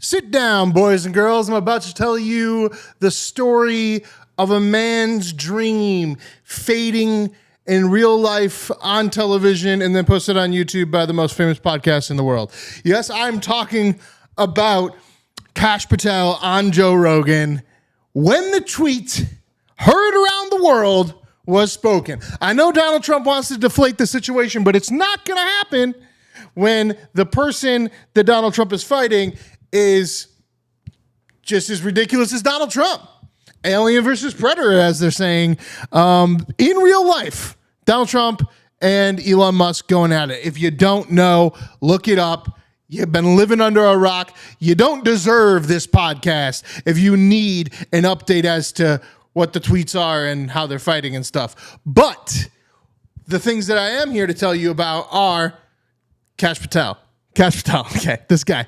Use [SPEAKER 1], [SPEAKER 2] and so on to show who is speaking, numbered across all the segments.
[SPEAKER 1] Sit down, boys and girls. I'm about to tell you the story of a man's dream fading in real life on television and then posted on YouTube by the most famous podcast in the world. Yes, I'm talking about Kash Patel on Joe Rogan when the tweet heard around the world was spoken. I know Donald Trump wants to deflate the situation, but it's not going to happen when the person that Donald Trump is fighting is just as ridiculous as Donald Trump. Alien versus Predator, as they're saying. In real life, Donald Trump and Elon Musk going at it. If you don't know, look it up. You've been living under a rock. You don't deserve this podcast if you need an update as to what the tweets are and how they're fighting and stuff. But the things that I am here to tell you about are Kash Patel. Kash Patel, okay, this guy.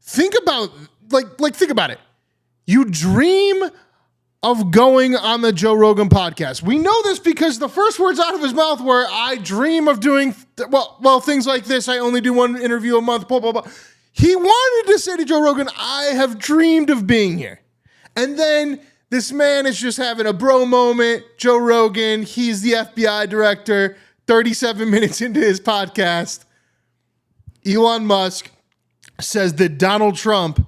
[SPEAKER 1] Think about it. You dream of going on the Joe Rogan podcast. We know this because the first words out of his mouth were, I dream of doing, things like this. I only do one interview a month, blah, blah, blah. He wanted to say to Joe Rogan, I have dreamed of being here. And then this man is just having a bro moment. Joe Rogan, he's the FBI director, 37 minutes into his podcast. Elon Musk says that Donald Trump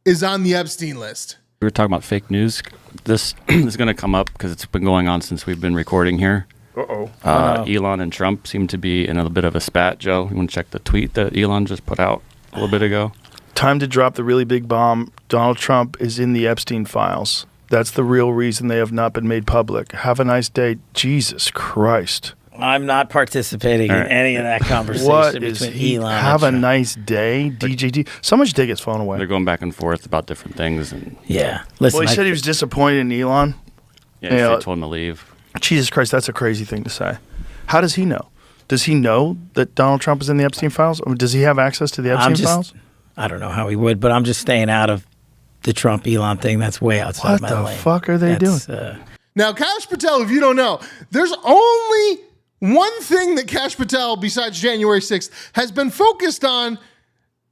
[SPEAKER 1] is on the Epstein list.
[SPEAKER 2] We were talking about fake news. This is going to come up because it's been going on since we've been recording here. Elon and Trump seem to be in a bit of a spat, Joe. You want to check the tweet that Elon just put out a little bit ago?
[SPEAKER 3] Time to drop the really big bomb. Donald Trump is in the Epstein files. That's the real reason they have not been made public. Have a nice day. Jesus Christ.
[SPEAKER 4] I'm not participating in any of that conversation
[SPEAKER 3] What
[SPEAKER 4] between
[SPEAKER 3] is
[SPEAKER 4] Elon
[SPEAKER 3] Have
[SPEAKER 4] and
[SPEAKER 3] a
[SPEAKER 4] Trump.
[SPEAKER 3] nice day, DJD. Someone should take his phone away.
[SPEAKER 2] They're going back and forth about different things. And
[SPEAKER 4] Yeah. Listen,
[SPEAKER 3] Well, he said he was disappointed in Elon.
[SPEAKER 2] yeah, they told him to leave.
[SPEAKER 3] Jesus Christ, that's a crazy thing to say. How does he know? Does he know that Donald Trump is in the Epstein files? Or does he have access to the Epstein files?
[SPEAKER 4] I don't know how he would, but I'm just staying out of the Trump Elon thing. That's way outside
[SPEAKER 3] What
[SPEAKER 4] my
[SPEAKER 3] the
[SPEAKER 4] lane.
[SPEAKER 3] fuck are they doing?
[SPEAKER 1] Now, Kash Patel, if you don't know, there's only one thing that Kash Patel, besides January 6th, has been focused on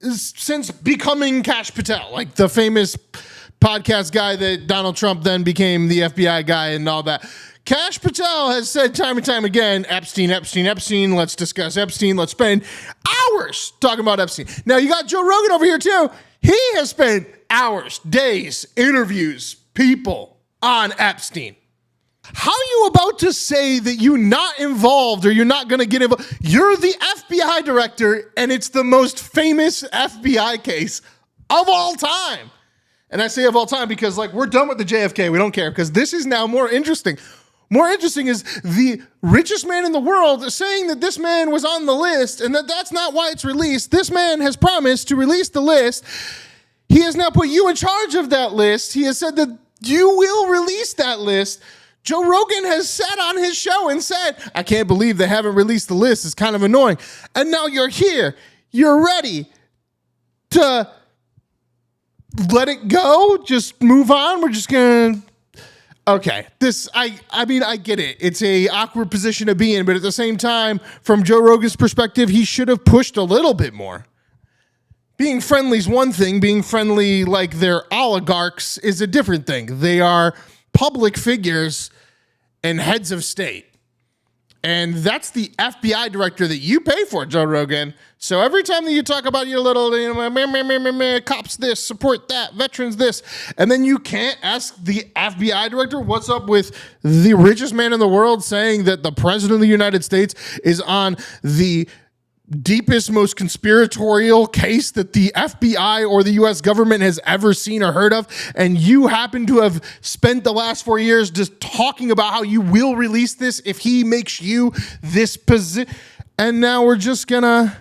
[SPEAKER 1] since becoming Kash Patel, like the famous podcast guy that Donald Trump then became the FBI guy and all that. Kash Patel has said time and time again, Epstein, Epstein, Epstein, let's discuss Epstein, let's spend hours talking about Epstein. Now, you got Joe Rogan over here too. He has spent hours, days, interviews, people on Epstein. How are you about to say that you're not involved or you're not going to get involved? You're the FBI director, and it's the most famous FBI case of all time. And I say of all time because, we're done with the JFK. We don't care because this is now more interesting. More interesting is the richest man in the world saying that this man was on the list and that's not why it's released. This man has promised to release the list. He has now put you in charge of that list. He has said that you will release that list. Joe Rogan has sat on his show and said, I can't believe they haven't released the list. It's kind of annoying. And now you're here. You're ready to let it go. Just move on. We're just going to... Okay, I get it. It's a awkward position to be in, but at the same time, from Joe Rogan's perspective, he should have pushed a little bit more. Being friendly is one thing. Being friendly like they're oligarchs is a different thing. They are public figures and heads of state. And that's the FBI director that you pay for, Joe Rogan. So every time that you talk about your little cops this, support that, veterans this, and then you can't ask the FBI director what's up with the richest man in the world saying that the president of the United States is on the deepest, most conspiratorial case that the FBI or the U.S. government has ever seen or heard of, and you happen to have spent the last 4 years just talking about how you will release this if he makes you this position, and now we're just gonna...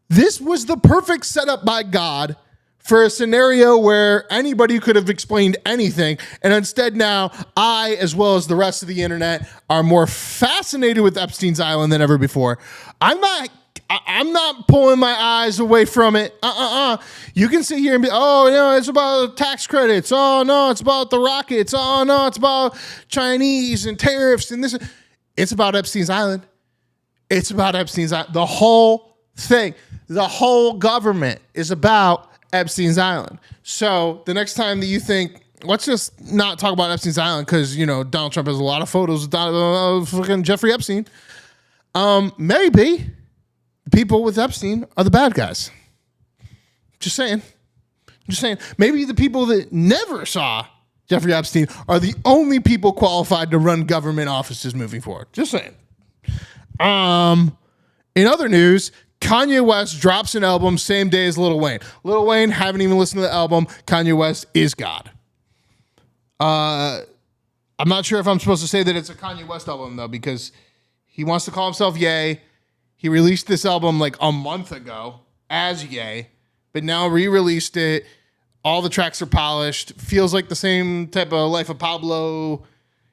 [SPEAKER 1] This was the perfect setup by God for a scenario where anybody could have explained anything, and instead now I, as well as the rest of the internet, are more fascinated with Epstein's Island than ever before. I'm not pulling my eyes away from it. You can sit here and be, oh, no, it's about tax credits. Oh, no, it's about the rockets. Oh, no, it's about Chinese and tariffs and this. It's about Epstein's Island. It's about Epstein's Island. The whole thing. The whole government is about Epstein's Island. So the next time that you think, let's just not talk about Epstein's Island because, you know, Donald Trump has a lot of photos of fucking Jeffrey Epstein. Maybe people with Epstein are the bad guys. Just saying. Maybe the people that never saw Jeffrey Epstein are the only people qualified to run government offices moving forward. Just saying. In other news, Kanye West drops an album same day as Lil Wayne. Lil Wayne, haven't even listened to the album. Kanye West is God. I'm not sure if I'm supposed to say that it's a Kanye West album, though, because he wants to call himself Ye. He released this album like a month ago as Ye, but now re-released it. All the tracks are polished. Feels like the same type of Life of Pablo,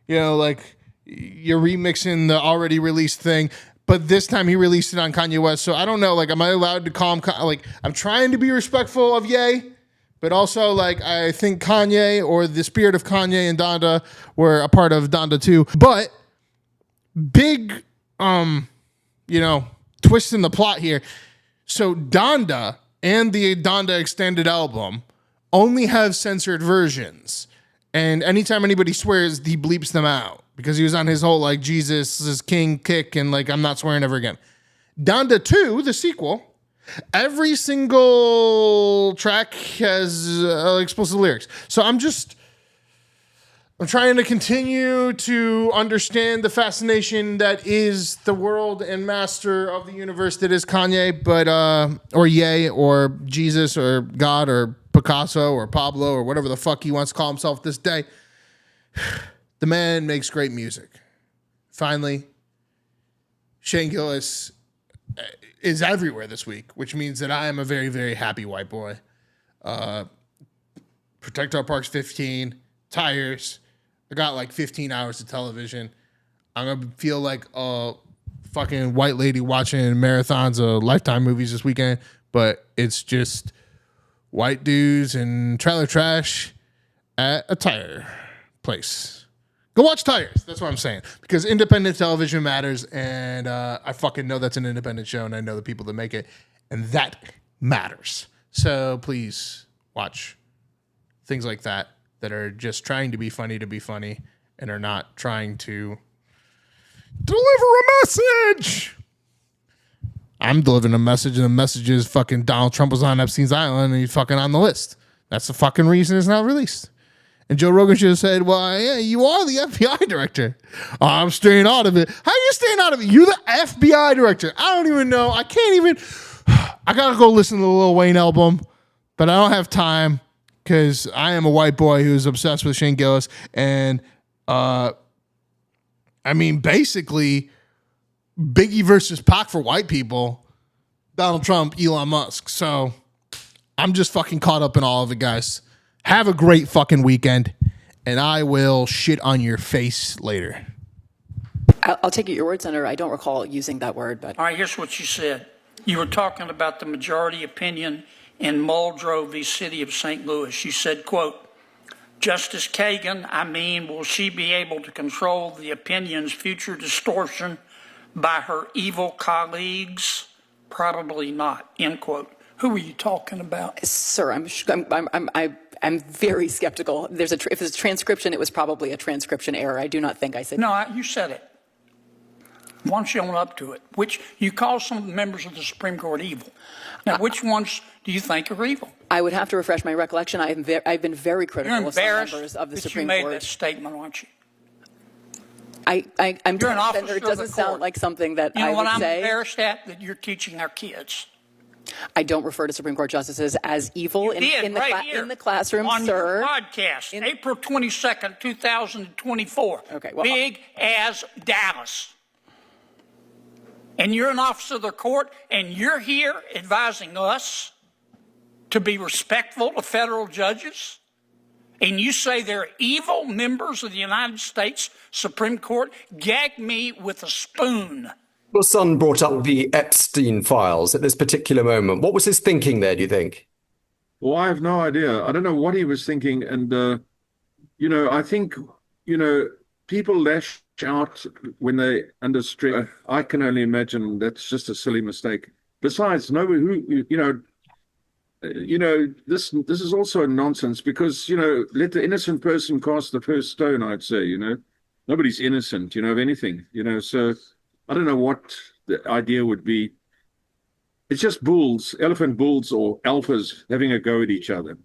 [SPEAKER 1] you know, like you're remixing the already released thing. But this time he released it on Kanye West. So I don't know, like, am I allowed to call him, like, I'm trying to be respectful of Ye, but also, like, I think Kanye or the spirit of Kanye and Donda were a part of Donda too. But big, you know, twist in the plot here. So Donda and the Donda extended album only have censored versions. And anytime anybody swears, he bleeps them out because he was on his whole, like, Jesus is king kick and, like, I'm not swearing ever again. Donda 2, the sequel, every single track has explicit lyrics. So I'm trying to continue to understand the fascination that is the world and master of the universe that is Kanye, but or Ye or Jesus or God or Picasso or Pablo or whatever the fuck he wants to call himself this day. The man makes great music. Finally, Shane Gillis is everywhere this week, which means that I am a very, very happy white boy. Protect Our Parks 15, Tires. I got like 15 hours of television. I'm going to feel like a fucking white lady watching marathons of Lifetime movies this weekend, but it's just white dudes and trailer trash at a tire place. Go watch Tires. That's what I'm saying. Because independent television matters, and I fucking know that's an independent show, and I know the people that make it, and that matters. So please watch things like that are just trying to be funny and are not trying to deliver a message. I'm delivering a message, and the message is fucking Donald Trump was on Epstein's Island, and he's fucking on the list. That's the fucking reason it's not released. And Joe Rogan should have said, well, yeah, you are the FBI director. Oh, I'm staying out of it. How are you staying out of it? You're the FBI director. I don't even know. I can't even. I got to go listen to the Lil Wayne album, but I don't have time because I am a white boy who's obsessed with Shane Gillis. And, I mean, basically, Biggie versus Pac for white people, Donald Trump, Elon Musk. So I'm just fucking caught up in all of it, guys. Have a great fucking weekend, and I will shit on your face later.
[SPEAKER 5] I'll take it your word, Senator. I don't recall using that word, but.
[SPEAKER 6] All right, here's what you said. You were talking about the majority opinion in Muldrow v. City of St. Louis. You said, quote, Justice Kagan, will she be able to control the opinion's future distortion by her evil colleagues? Probably not, end quote. Who were you talking about?
[SPEAKER 5] Sir, I'm very skeptical. If it's a transcription, it was probably a transcription error. I do not think I said.
[SPEAKER 6] No, you said it. Why don't you own up to it? Which you call some members of the Supreme Court evil. Now, which ones do you think are evil?
[SPEAKER 5] I would have to refresh my recollection. I've been very critical of some members of the Supreme Court.
[SPEAKER 6] You made that statement, aren't you?
[SPEAKER 5] I'm
[SPEAKER 6] You're an officer
[SPEAKER 5] Senator, it doesn't sound like something that I would say.
[SPEAKER 6] You know what I'm embarrassed at? That you're teaching our kids.
[SPEAKER 5] I don't refer to Supreme Court justices as evil in the classroom,
[SPEAKER 6] on
[SPEAKER 5] sir.
[SPEAKER 6] Your podcast, April 22nd, 2024.
[SPEAKER 5] Okay, well,
[SPEAKER 6] big as Dallas. And you're an officer of the court, and you're here advising us to be respectful of federal judges. And you say they're evil members of the United States Supreme Court? Gag me with a spoon.
[SPEAKER 7] Your son brought up the Epstein files at this particular moment. What was his thinking there, do you think?
[SPEAKER 8] Well, I have no idea. I don't know what he was thinking. And, I think, people lash out when they under stress. I can only imagine that's just a silly mistake. Besides, nobody this is also a nonsense because, let the innocent person cast the first stone, I'd say, Nobody's innocent, of anything, so I don't know what the idea would be. It's just bulls, elephant bulls or alphas having a go at each other.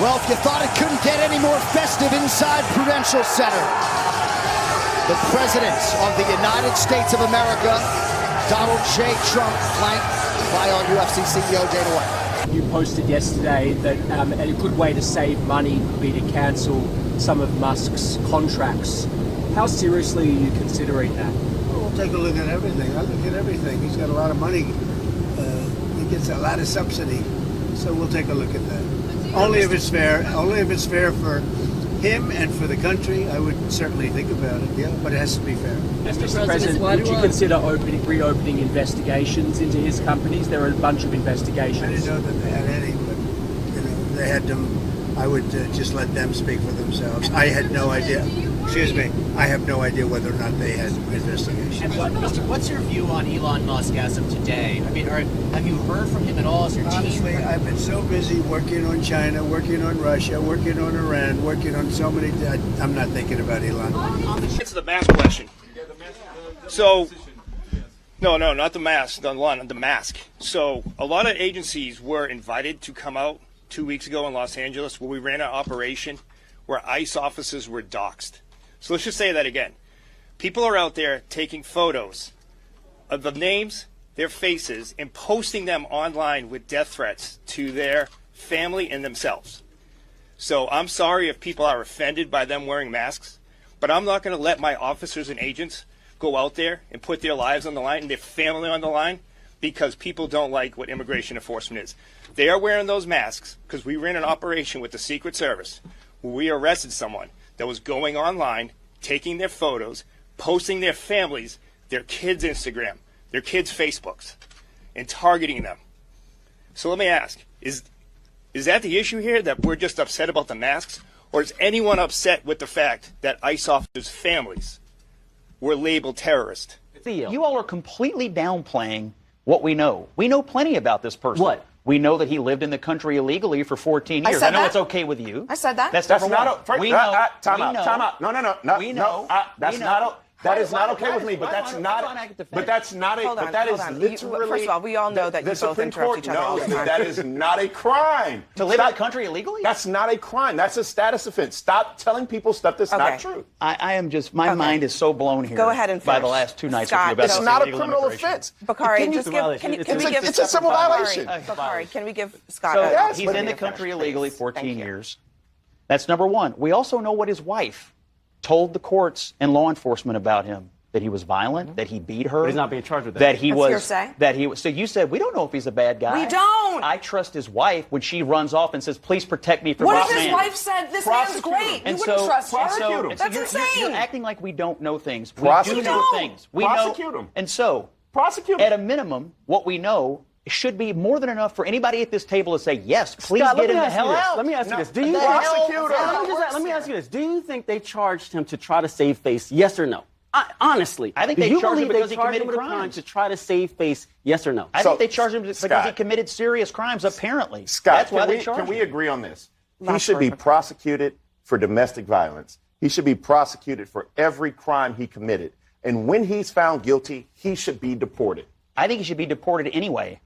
[SPEAKER 9] Well, if you thought it couldn't get any more festive inside Prudential Center, the President of the United States of America, Donald J. Trump, flanked by our UFC CEO, Dana White.
[SPEAKER 10] You posted yesterday that a good way to save money would be to cancel some of Musk's contracts. How seriously are you considering that?
[SPEAKER 11] Well, we'll take a look at everything. I look at everything. He's got a lot of money. He gets a lot of subsidy. So we'll take a look at that. Only if it's fair. Only if it's fair for him and for the country. I would certainly think about it, yeah, but it has to be fair.
[SPEAKER 10] Mr. President, would you consider reopening investigations into his companies? There are a bunch of investigations.
[SPEAKER 11] I didn't know that they had any, but they had them. I would just let them speak for themselves. I had no idea. Excuse me. I have no idea whether or not they had investigations.
[SPEAKER 12] And what's your view on Elon Musk as of today? I mean, have you heard from him at all? As your
[SPEAKER 11] Honestly,
[SPEAKER 12] team?
[SPEAKER 11] I've been so busy working on China, working on Russia, working on Iran, working on so many. I'm not thinking about Elon.
[SPEAKER 13] It's the mask question. So, no, not the mask, the mask. So, a lot of agencies were invited to come out 2 weeks ago in Los Angeles where we ran an operation where ICE officers were doxxed. So let's just say that again. People are out there taking photos of the names, their faces, and posting them online with death threats to their family and themselves. So I'm sorry if people are offended by them wearing masks, but I'm not going to let my officers and agents go out there and put their lives on the line and their family on the line because people don't like what immigration enforcement is. They are wearing those masks because we ran an operation with the Secret Service where we arrested someone that was going online, taking their photos, posting their families, their kids' Instagram, their kids' Facebooks, and targeting them. So let me ask, is that the issue here, that we're just upset about the masks? Or is anyone upset with the fact that ICE officers' families were labeled terrorists?
[SPEAKER 14] You all are completely downplaying what we know. We know plenty about this person. What? We know that he lived in the country illegally for 14 years. I know it's okay with you.
[SPEAKER 15] I said that.
[SPEAKER 14] That's number one. We know.
[SPEAKER 16] Time out. No.
[SPEAKER 14] We know.
[SPEAKER 16] That's not. That is not okay with me. But that's not. But that's not a. But that is literally.
[SPEAKER 15] First of all, we all know that you both interrupt each other all the time.
[SPEAKER 16] That is not a crime.
[SPEAKER 14] To live in the country illegally?
[SPEAKER 16] That's not a crime. That's a status offense. Stop telling people stuff that's not true.
[SPEAKER 14] I am just. My mind is so blown here.
[SPEAKER 15] Go ahead and finish.
[SPEAKER 14] By the last 2 nights
[SPEAKER 15] Scott,
[SPEAKER 14] with you about
[SPEAKER 16] it's not a criminal offense.
[SPEAKER 15] Bakari,
[SPEAKER 16] it's a civil violation.
[SPEAKER 15] Bakari, can we give Scott?
[SPEAKER 14] So he's in the country illegally 14 years. That's number one. We also know what his wife told the courts and law enforcement about him. That he was violent, that he beat her.
[SPEAKER 17] But he's not being charged with that.
[SPEAKER 14] That he was.
[SPEAKER 15] Hearsay.
[SPEAKER 14] That he was. So you said we don't know if he's a bad guy.
[SPEAKER 15] We don't.
[SPEAKER 14] I trust his wife when she runs off and says, "Please protect me from
[SPEAKER 15] what
[SPEAKER 14] this man."
[SPEAKER 15] What if his wife said, "This man's great"? You wouldn't trust her. That's insane.
[SPEAKER 14] You're acting like we don't know things.
[SPEAKER 16] We do
[SPEAKER 14] know things. We
[SPEAKER 16] prosecute him.
[SPEAKER 14] And so, at a minute, what we know should be more than enough for anybody at this table to say, "Yes, please get him the hell out."
[SPEAKER 17] Let me ask you this: Do you let me ask you this: Do you think they charged him to try to save face? Yes or no? Honestly,
[SPEAKER 14] I think they charged him because he committed
[SPEAKER 17] crimes to try to save face. Yes or no?
[SPEAKER 14] I think they charged him because he committed serious crimes. Apparently,
[SPEAKER 16] Scott,
[SPEAKER 14] that's why they charged him.
[SPEAKER 16] Can we agree on this? He should be prosecuted for domestic violence. He should be prosecuted for every crime he committed. And when he's found guilty, he should be deported.
[SPEAKER 14] I think he should be deported anyway,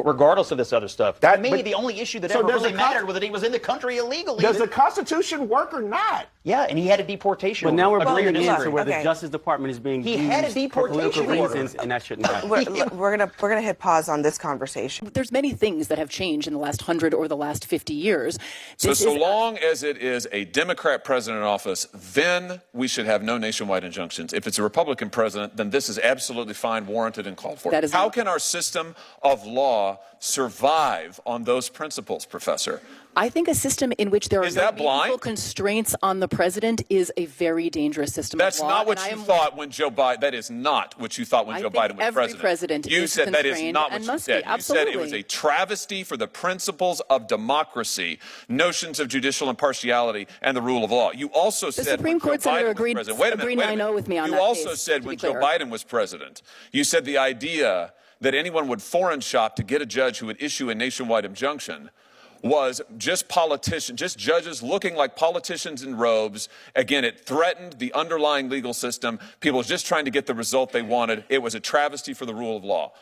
[SPEAKER 14] regardless of this other stuff. To me, the only issue that ever really mattered was that he was in the country illegally.
[SPEAKER 16] Does the Constitution work or not?
[SPEAKER 14] Yeah, and he had a deportation.
[SPEAKER 17] But now we're bringing
[SPEAKER 14] it
[SPEAKER 17] into where the Justice Department is being used for political reasons, and that shouldn't happen.
[SPEAKER 15] We're gonna hit pause on this conversation.
[SPEAKER 5] There's many things that have changed in the last 100 or the last 50 years.
[SPEAKER 18] So long as it is a Democrat president in office, then we should have no nationwide injunctions. If it's a Republican president, then this is absolutely fine, warranted, and called for. How can our system of law survive on those principles, Professor?
[SPEAKER 5] I think a system in which there are no meaningful constraints on the president is a very dangerous system
[SPEAKER 18] That's
[SPEAKER 5] of law.
[SPEAKER 18] not what you thought when Joe Biden. That is not what you thought when Joe Biden was
[SPEAKER 5] every
[SPEAKER 18] president. You
[SPEAKER 5] is
[SPEAKER 18] said that is
[SPEAKER 5] constrained
[SPEAKER 18] not
[SPEAKER 5] and
[SPEAKER 18] what you
[SPEAKER 5] must
[SPEAKER 18] said.
[SPEAKER 5] be.
[SPEAKER 18] You said it was
[SPEAKER 5] Absolutely.
[SPEAKER 18] a travesty for the principles of democracy, notions of judicial impartiality, and the rule of law. You also said
[SPEAKER 5] Supreme Court senator agreed 9-0 with me on that
[SPEAKER 18] You also
[SPEAKER 5] case,
[SPEAKER 18] said
[SPEAKER 5] to
[SPEAKER 18] when
[SPEAKER 5] be
[SPEAKER 18] Joe
[SPEAKER 5] clear.
[SPEAKER 18] Biden was president, you said the idea that anyone would foreign shop to get a judge who would issue a nationwide injunction was just politicians, just judges looking like politicians in robes. Again, it threatened the underlying legal system. People were just trying to get the result they wanted. It was a travesty for the rule of law.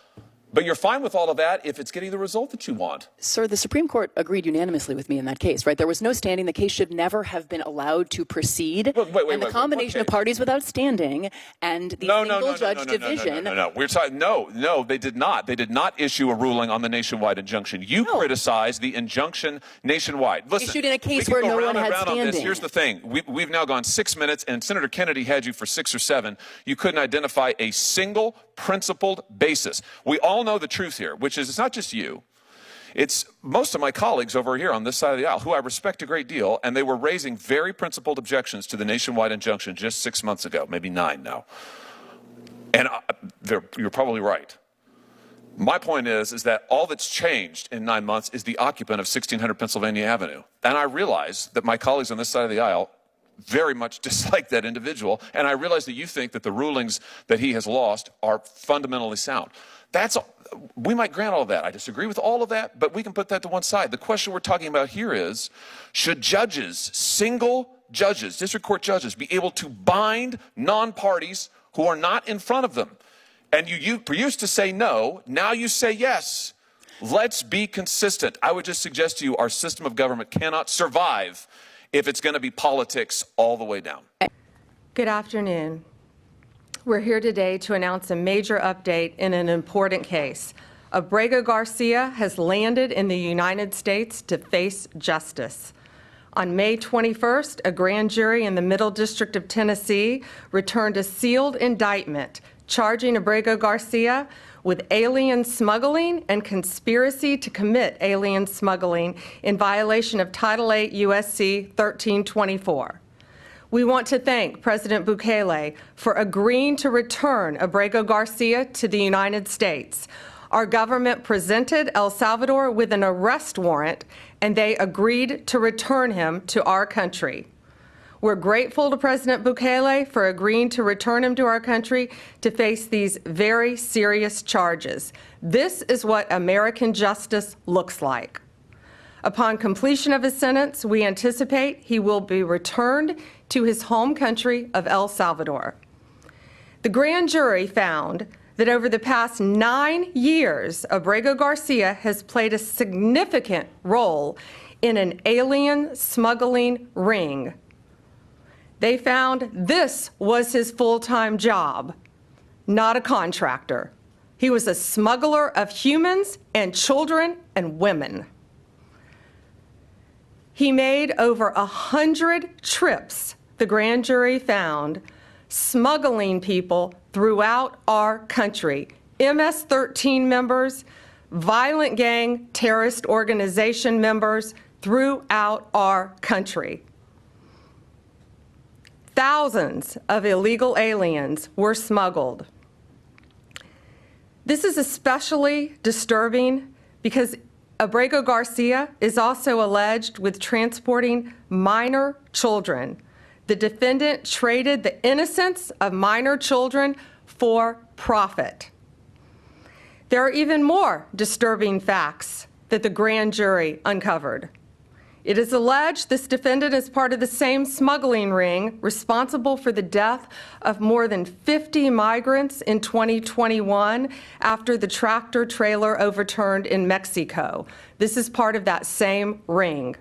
[SPEAKER 18] But you're fine with all of that if it's getting the result that you want.
[SPEAKER 5] Sir, the Supreme Court agreed unanimously with me in that case, right? There was no standing. The case should never have been allowed to proceed. And the combination of parties without standing and the single judge division.
[SPEAKER 18] No. We're talking. No, they did not. They did not issue a ruling on the nationwide injunction. You criticized the injunction nationwide. Listen,
[SPEAKER 5] issued in a case
[SPEAKER 18] we can
[SPEAKER 5] where
[SPEAKER 18] go
[SPEAKER 5] no
[SPEAKER 18] round
[SPEAKER 5] one
[SPEAKER 18] and
[SPEAKER 5] had
[SPEAKER 18] round on this.
[SPEAKER 5] standing.
[SPEAKER 18] Here's the thing. We've now gone 6 minutes, and Senator Kennedy had you for 6 or 7. You couldn't identify a single principled basis. We all know the truth here, which is it's not just you. It's most of my colleagues over here on this side of the aisle, who I respect a great deal, and they were raising very principled objections to the nationwide injunction just 6 months ago, maybe 9 now. And you're probably right. My point is that all that's changed in 9 months is the occupant of 1600 Pennsylvania Avenue. And I realize that my colleagues on this side of the aisle very much dislike that individual, and I realize that you think that the rulings that he has lost are fundamentally sound. We might grant all of that. I disagree with all of that, but we can put that to one side. The question we're talking about here is, should judges, single judges, district court judges, be able to bind non-parties who are not in front of them? And you used to say no, now you say yes. Let's be consistent. I would just suggest to you our system of government cannot survive if it's going to be politics all the way down.
[SPEAKER 19] Good afternoon. We're here today to announce a major update in an important case. Abrego Garcia has landed in the United States to face justice. On May 21st, a grand jury in the Middle District of Tennessee returned a sealed indictment charging Abrego Garcia with alien smuggling and conspiracy to commit alien smuggling in violation of Title 8 U.S.C. 1324. We want to thank President Bukele for agreeing to return Abrego Garcia to the United States. Our government presented El Salvador with an arrest warrant, and they agreed to return him to our country. We're grateful to President Bukele for agreeing to return him to our country to face these very serious charges. This is what American justice looks like. Upon completion of his sentence, we anticipate he will be returned to his home country of El Salvador. The grand jury found that over the past 9 years, Abrego Garcia has played a significant role in an alien smuggling ring. They found this was his full-time job, not a contractor. He was a smuggler of humans and children and women. He made over 100 trips, the grand jury found, smuggling people throughout our country. MS-13 members, violent gang terrorist organization members throughout our country. Thousands of illegal aliens were smuggled. This is especially disturbing because Abrego Garcia is also alleged with transporting minor children. The defendant traded the innocence of minor children for profit. There are even more disturbing facts that the grand jury uncovered. It is alleged this defendant is part of the same smuggling ring responsible for the death of more than 50 migrants in 2021 after the tractor trailer overturned in Mexico. This is part of that same ring.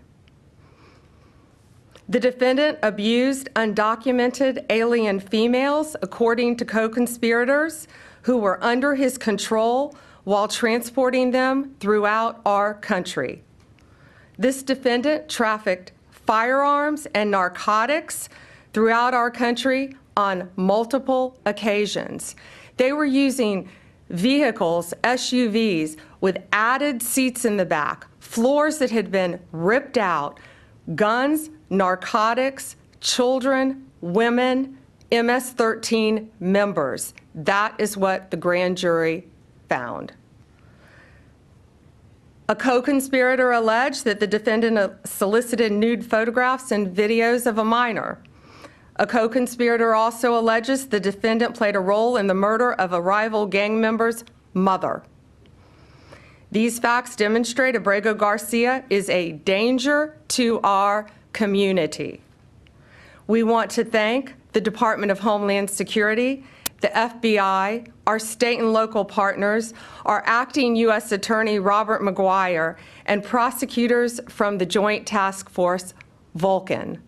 [SPEAKER 19] The defendant abused undocumented alien females, according to co-conspirators, who were under his control while transporting them throughout our country. This defendant trafficked firearms and narcotics throughout our country on multiple occasions. They were using vehicles, SUVs, with added seats in the back, floors that had been ripped out, guns, narcotics, children, women, MS-13 members. That is what the grand jury found. A co-conspirator alleged that the defendant solicited nude photographs and videos of a minor. A co-conspirator also alleges the defendant played a role in the murder of a rival gang member's mother. These facts demonstrate Abrego Garcia is a danger to our community. We want to thank the Department of Homeland Security, the FBI, our state and local partners, our acting U.S. Attorney Robert McGuire, and prosecutors from the Joint Task Force Vulcan.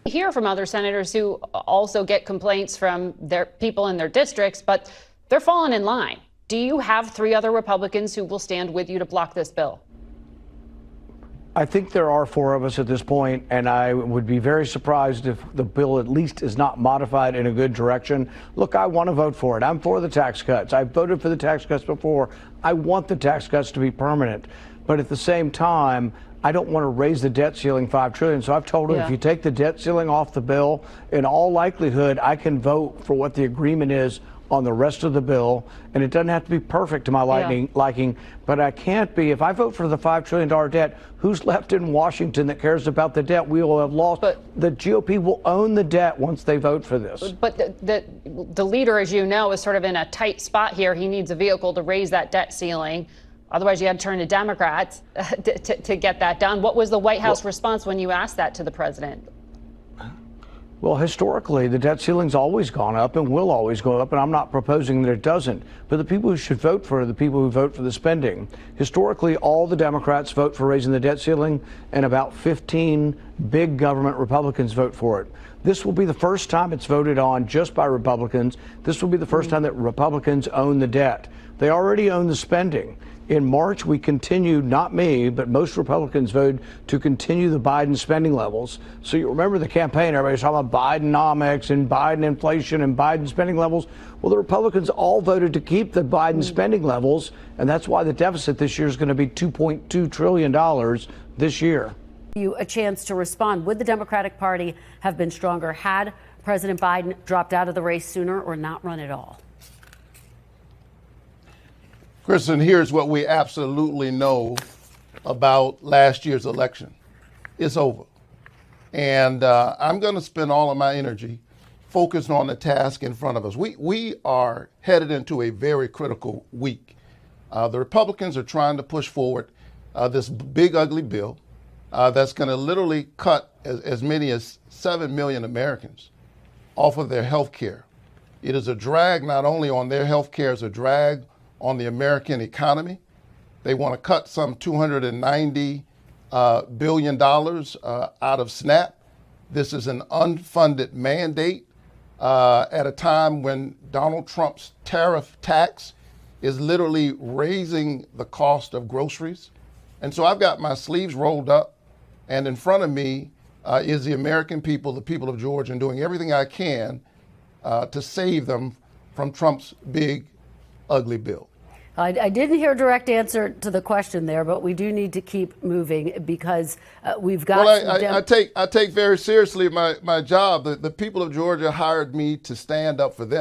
[SPEAKER 20] We hear from other senators who also get complaints from their people in their districts, but they're falling in line. Do you have 3 other Republicans who will stand with you to block this bill?
[SPEAKER 21] I think there are 4 of us at this point, and I would be very surprised if the bill at least is not modified in a good direction. Look, I want to vote for it. I'm for the tax cuts. I've voted for the tax cuts before. I want the tax cuts to be permanent. But at the same time, I don't want to raise the debt ceiling $5 trillion. So I've told him, if you take the debt ceiling off the bill, in all likelihood, I can vote for what the agreement is on the rest of the bill, and it doesn't have to be perfect to my liking, but I can't be. If I vote for the $5 trillion debt, who's left in Washington that cares about the debt? We will have lost. But the GOP will own the debt once they vote for this.
[SPEAKER 20] But the leader, as you know, is sort of in a tight spot here. He needs a vehicle to raise that debt ceiling. Otherwise, you had to turn to Democrats to get that done. What was the White House response when you asked that to the president?
[SPEAKER 21] Well, historically, the debt ceiling's always gone up and will always go up, and I'm not proposing that it doesn't. But the people who should vote for it are the people who vote for the spending. Historically, all the Democrats vote for raising the debt ceiling, and about 15 big government Republicans vote for it. This will be the first time it's voted on just by Republicans. This will be the first time that Republicans own the debt. They already own the spending. In March, we continued, not me, but most Republicans voted to continue the Biden spending levels. So you remember the campaign, everybody's talking about Bidenomics and Biden inflation and Biden spending levels. Well, the Republicans all voted to keep the Biden spending levels, and that's why the deficit this year is going to be $2.2 trillion this year.
[SPEAKER 22] You a chance to respond. Would the Democratic Party have been stronger had President Biden dropped out of the race sooner or not run at all?
[SPEAKER 23] Kristen, here's what we absolutely know about last year's election. It's over. And I'm going to spend all of my energy focused on the task in front of us. We are headed into a very critical week. The Republicans are trying to push forward this big, ugly bill that's going to literally cut as many as 7 million Americans off of their health care. It is a drag not only on their health care, it's a drag on the American economy. They want to cut some $290 billion out of SNAP. This is an unfunded mandate at a time when Donald Trump's tariff tax is literally raising the cost of groceries. And so I've got my sleeves rolled up, and in front of me is the American people, the people of Georgia, and doing everything I can to save them from Trump's big, ugly bill.
[SPEAKER 22] I didn't hear a direct answer to the question there, but we do need to keep moving because we've got.
[SPEAKER 23] Well, I take very seriously my job. The people of Georgia hired me to stand up for them.